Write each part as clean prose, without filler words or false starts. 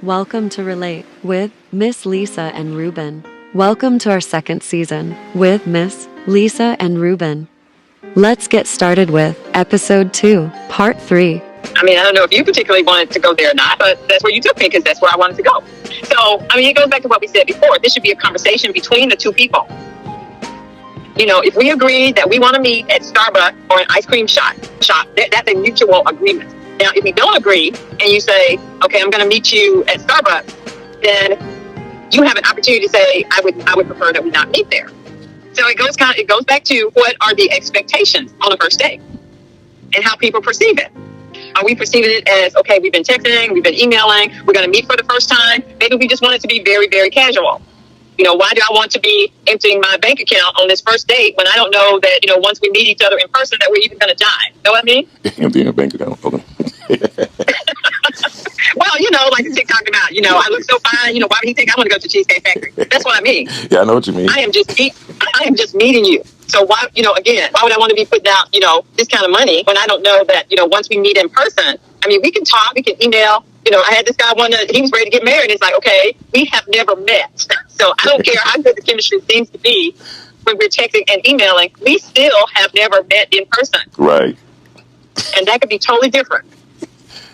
Welcome to Relate with Miss Lisa and Ruben. Welcome to our second season with Miss Lisa and Ruben. Let's get started with episode 2, part 3. I mean, I don't know if you particularly wanted to go there or not, but that's where you took me because that's where I wanted to go. So, I mean, it goes back to what we said before. This should be a conversation between the two people. You know, if we agree that we want to meet at Starbucks or an ice cream shop, that's a mutual agreement. Now, if we don't agree and you say, okay, I'm going to meet you at Starbucks, then you have an opportunity to say, I would prefer that we not meet there. So it goes back to what are the expectations on the first date and how people perceive it. Are we perceiving it as, okay, we've been texting, we've been emailing, we're going to meet for the first time? Maybe we just want it to be very, very casual. You know, why do I want to be emptying my bank account on this first date when I don't know that, you know, once we meet each other in person that we're even going to die? Know what I mean? Emptying a bank account. Okay. Well, you know, like the TikTok about, you know, I look so fine. You know, why would he think I want to go to Cheesecake Factory? That's what I mean. Yeah, I know what you mean. I am just meeting you. So why, you know, again, why would I want to be putting out, you know, this kind of money when I don't know that, you know, once we meet in person, I mean, we can talk, we can email. You know, I had this guy he was ready to get married. It's like, okay, we have never met. So I don't care how good the chemistry seems to be when we're texting and emailing. We still have never met in person. Right. And that could be totally different.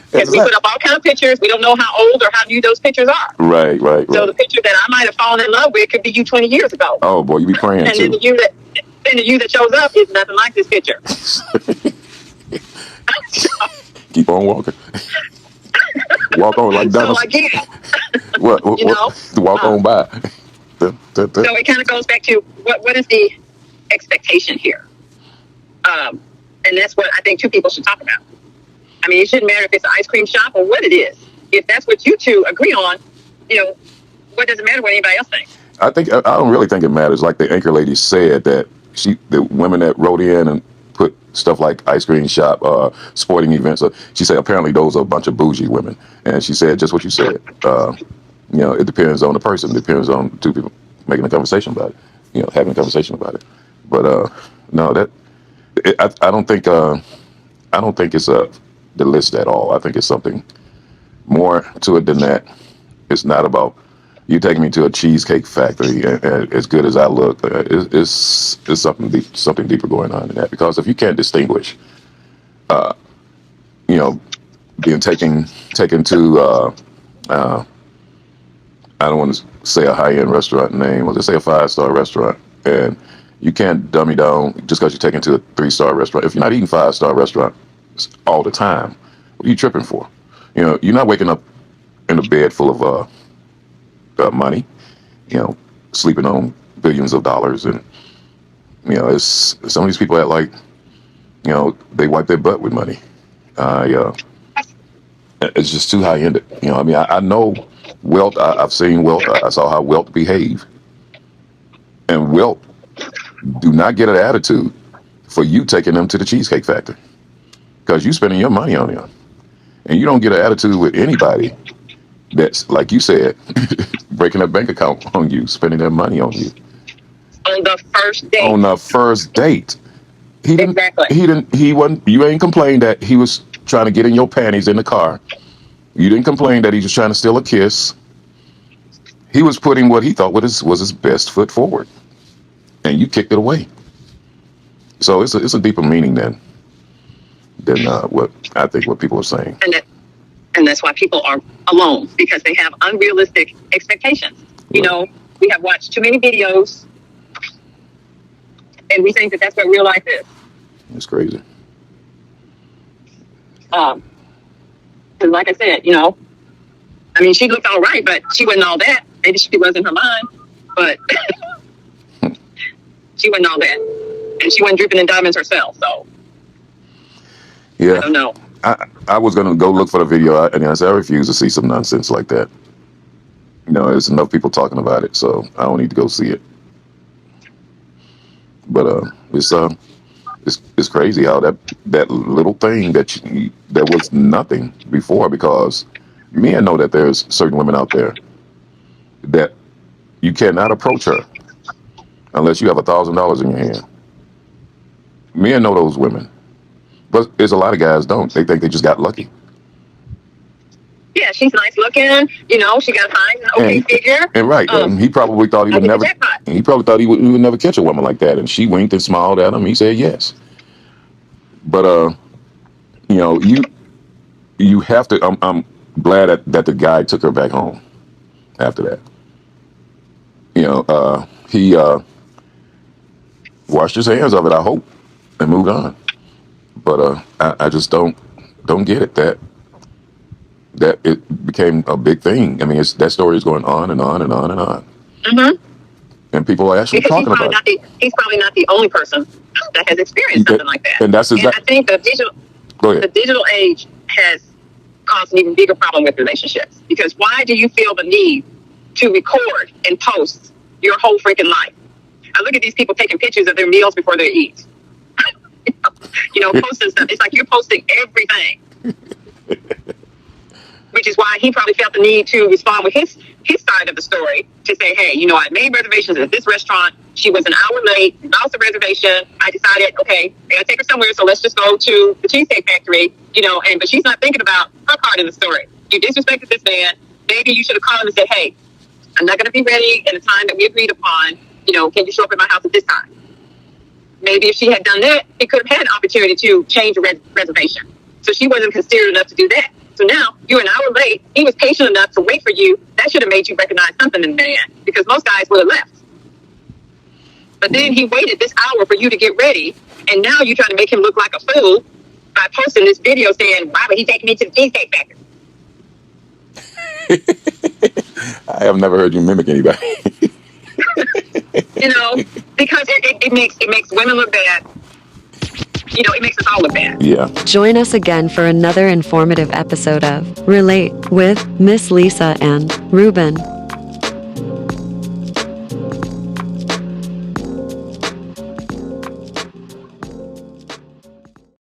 Because we put up all kinds of pictures. We don't know how old or how new those pictures are. Right. So the picture that I might have fallen in love with could be you 20 years ago. Oh, boy, you be praying, and too. then the you that shows up is nothing like this picture. Keep on walking. Walk on like Donald. So again, What? you know, Walk on by. So it kind of goes back to what is the expectation here? And that's what I think two people should talk about. I mean, it shouldn't matter if it's an ice cream shop or what it is. If that's what you two agree on, you know, what does it matter what anybody else thinks? I don't really think it matters. Like the anchor lady said that the women that wrote in and put stuff like ice cream shop, sporting events. She said apparently those are a bunch of bougie women, and she said just what you said. You know, it depends on the person. It depends on two people making a conversation about it. You know, having a conversation about it. But no, I don't think it's the list at all. I think it's something more to it than that. It's not about you taking me to a cheesecake factory and as good as I look. It's something deeper going on in that. Because if you can't distinguish, you know, being taken to I don't want to say a high-end restaurant name, or just say a 5-star restaurant, and you can't dummy down just because you're taken to a 3-star restaurant. If you're not eating 5-star restaurants all the time, what are you tripping for? You know, you're not waking up in a bed full of money, you know, sleeping on billions of dollars, and you know, it's some of these people that like, you know, they wipe their butt with money. It's just too high-ended. You know, I mean, I know wealth. I've seen wealth. I saw how wealth behave, and wealth do not get an attitude for you taking them to the Cheesecake Factory because you spending your money on them, and you don't get an attitude with anybody that's, like you said, breaking a bank account on you, spending their money on you. On the first date. On the first date. Exactly. You ain't complained that he was trying to get in your panties in the car. You didn't complain that he was trying to steal a kiss. He was putting what he thought was his best foot forward. And you kicked it away. So it's a deeper meaning than what I think what people are saying. And that's why people are alone, because they have unrealistic expectations. You know, we have watched too many videos, and we think that that's what real life is. It's crazy. Because like I said, you know, I mean, she looked all right, but she wasn't all that. Maybe she was in her mind, but she wasn't all that. And she wasn't dripping in diamonds herself, so. Yeah. I don't know. I was going to go look for the video, and I said, I refuse to see some nonsense like that. You know, there's enough people talking about it, so I don't need to go see it. But it's crazy how that little thing that was nothing before, because men know that there's certain women out there that you cannot approach her unless you have $1,000 in your hand. Men know those women. But there's a lot of guys don't. They think they just got lucky. Yeah, she's nice looking. You know, she got height and an okay And figure. and right, he probably thought he I would hit the never. jackpot. He probably thought he would never catch a woman like that. And she winked and smiled at him. He said yes. But you know, you have to. I'm glad that the guy took her back home after that. You know, he washed his hands of it, I hope, and moved on. But I just don't get it that it became a big thing. I mean, that story is going on and on and on and on, Mm-hmm. and people are actually Because talking about it. he's probably not the only person that has experienced something like that. And that's And I exactly. think Go the ahead. digital age has caused an even bigger problem with relationships. Because why do you feel the need to record and post your whole freaking life? I look at these people taking pictures of their meals before they eat. You know, posting stuff. It's like you're posting everything. Which is why he probably felt the need to respond with his side of the story to say, hey, you know, I made reservations at this restaurant. She was an hour late, lost the reservation. I decided, okay, I gotta take her somewhere, so let's just go to the Cheesecake Factory, you know, but she's not thinking about her part in the story. You disrespected this man. Maybe you should have called him and said, hey, I'm not gonna be ready in the time that we agreed upon. You know, can you show up at my house at this time? Maybe if she had done that, he could have had an opportunity to change a reservation. So she wasn't considerate enough to do that. So now you're an hour late. He was patient enough to wait for you. That should have made you recognize something in the man, because most guys would have left. But then he waited this hour for you to get ready, and now you're trying to make him look like a fool by posting this video saying, why would he take me to the Cheesecake Factory? I have never heard you mimic anybody. You know, because it makes women look bad. You know, it makes us all look bad. Yeah. Join us again for another informative episode of Relate with Miss Lisa and Ruben.